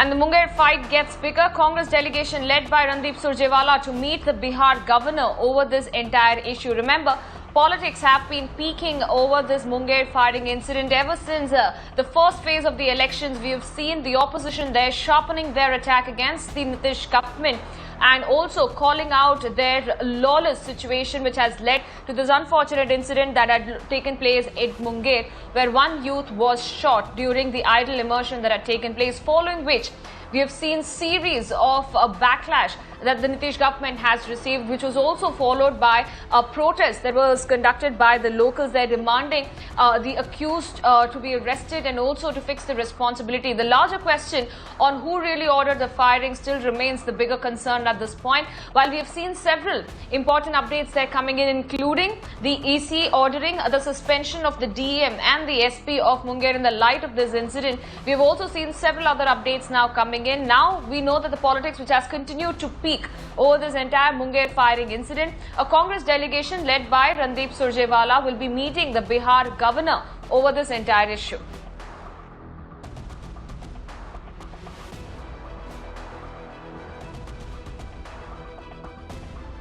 And the Munger fight gets bigger. Congress delegation led by Randeep Surjewala to meet the Bihar governor over this entire issue. Remember, politics have been peaking over this Munger firing incident ever since the first phase of the elections. We have seen the opposition there sharpening their attack against the Nitish government and also calling out their lawless situation, which has led to this unfortunate incident that had taken place in Munger, where one youth was shot during the idle immersion that had taken place, following which we have seen series of backlash that the Nitish government has received, which was also followed by a protest that was conducted by the locals there demanding the accused to be arrested and also to fix the responsibility. The larger question on who really ordered the firing still remains the bigger concern at this point. While we have seen several important updates there coming in, including the EC ordering the suspension of the DEM and the SP of Munger in the light of this incident, we have also seen several other updates now coming in. Now we know that the politics which has continued to peak over this entire Munger firing incident, a Congress delegation led by Randeep Surjewala will be meeting the Bihar governor over this entire issue.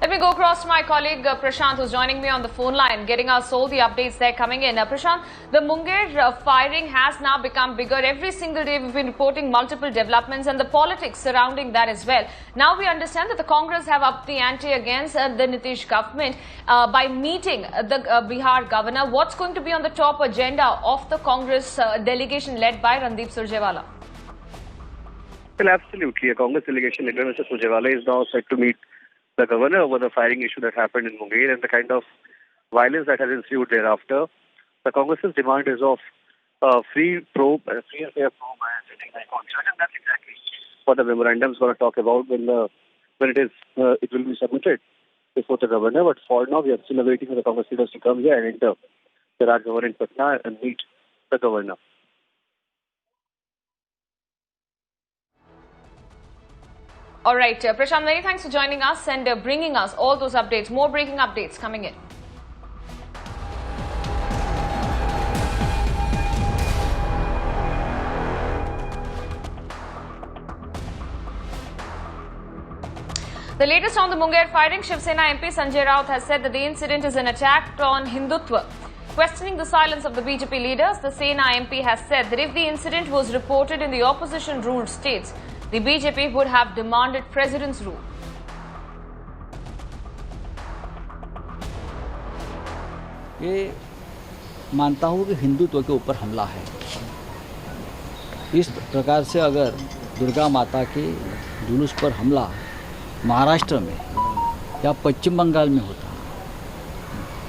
Let me go across to my colleague Prashant, who's joining me on the phone line, getting us all the updates there coming in. Prashant, the Munger firing has now become bigger. Every single day we've been reporting multiple developments and the politics surrounding that as well. Now we understand that the Congress have upped the ante against the Nitish government by meeting the Bihar governor. What's going to be on the top agenda of the Congress delegation led by Randeep Surjewala? Well, absolutely. A Congress delegation led by Mr. Surjewala is now set to meet the governor over the firing issue that happened in Munger and the kind of violence that has ensued thereafter. The Congress's demand is of free and fair probe by sitting High Court judge, and that's exactly what the memorandum is going to talk about when it will be submitted before the governor. But for now, we are still waiting for the Congress leaders to come here and enter the Raj Bhavan in Patna and meet the governor. All right, Prashant, many thanks for joining us and bringing us all those updates. More breaking updates coming in. The latest on the Munger firing, Shiv Sena MP Sanjay Raut has said that the incident is an attack on Hindutva. Questioning the silence of the BJP leaders, the Sena MP has said that if the incident was reported in the opposition-ruled states, the BJP would have demanded president's rule. ये मानता हूँ कि हिंदुत्व के ऊपर हमला है। इस प्रकार से अगर दुर्गा माता के जुलूस पर हमला महाराष्ट्र में या पश्चिम बंगाल में होता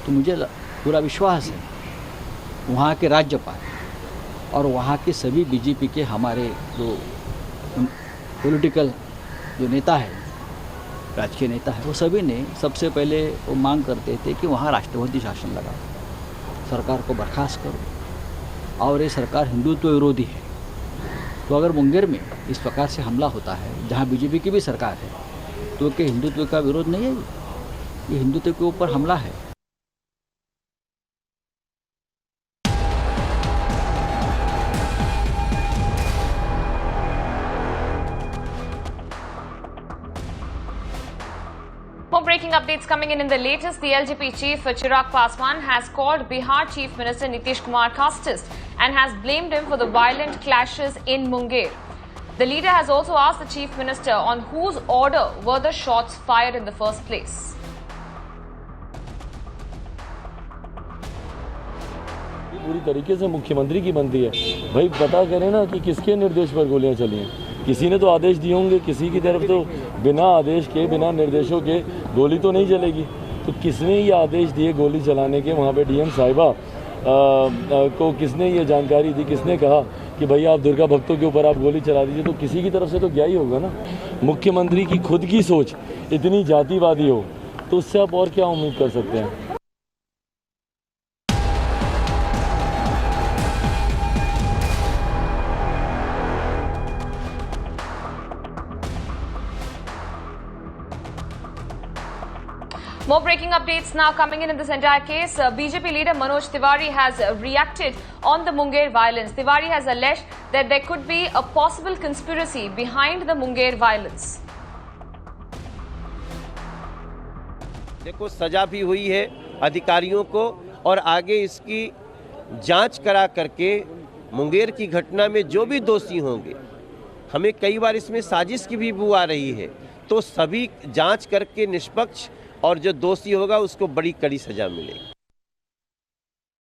तो मुझे पूरा विश्वास है वहाँ के राज्यपाल और वहाँ के सभी बीजेपी के हमारे जो पॉलिटिकल जो नेता है, राजकीय नेता है, वो सभी ने सबसे पहले वो मांग करते थे कि वहाँ राष्ट्रपति शासन लगाओ, सरकार को बर्खास्त करो और ये सरकार हिंदुत्व विरोधी है। तो अगर मुंगेर में इस प्रकार से हमला होता है जहाँ बीजेपी की भी सरकार है तो क्या हिंदुत्व का विरोध नहीं है? ये हिंदुत्व के ऊपर हमला है। More breaking updates coming in the latest. The LJP chief Chirag Paswan has called Bihar Chief Minister Nitish Kumar casteist and has blamed him for the violent clashes in Munger. The leader has also asked the chief minister on whose order were the shots fired in the first place. पूरी तरीके से मुख्यमंत्री की बनती है। भाई पता करें ना कि किसके निर्देश पर गोलियां चली हैं। किसी ने तो आदेश दिए होंगे, किसी की तरफ तो बिना आदेश के, बिना निर्देशों के गोली तो नहीं चलेगी। तो किसने ये आदेश दिए गोली चलाने के? वहाँ पे डीएम साहिबा को किसने ये जानकारी दी? किसने कहा कि भाई आप दुर्गा भक्तों के ऊपर आप गोली चला दीजिए? तो किसी की तरफ से तो क्या ही होगा ना। मुख्यमंत्री की खुद की सोच इतनी जातिवादी हो तो उससे आप और क्या उम्मीद कर सकते हैं। More breaking updates now coming in this entire case. BJP leader Manoj Tiwari has reacted on the Munger violence. Tiwari has alleged that there could be a possible conspiracy behind the Munger violence. देखो, सजा भी हुई है अधिकारियों को और आगे इसकी जांच करा करके मुंगेर की घटना में जो भी दोषी होंगे, हमें कई बार इसमें साजिश की भी बू आ रही है, तो सभी जांच करके निष्पक्ष और जो दोषी होगा उसको बड़ी कड़ी सजा मिलेगी।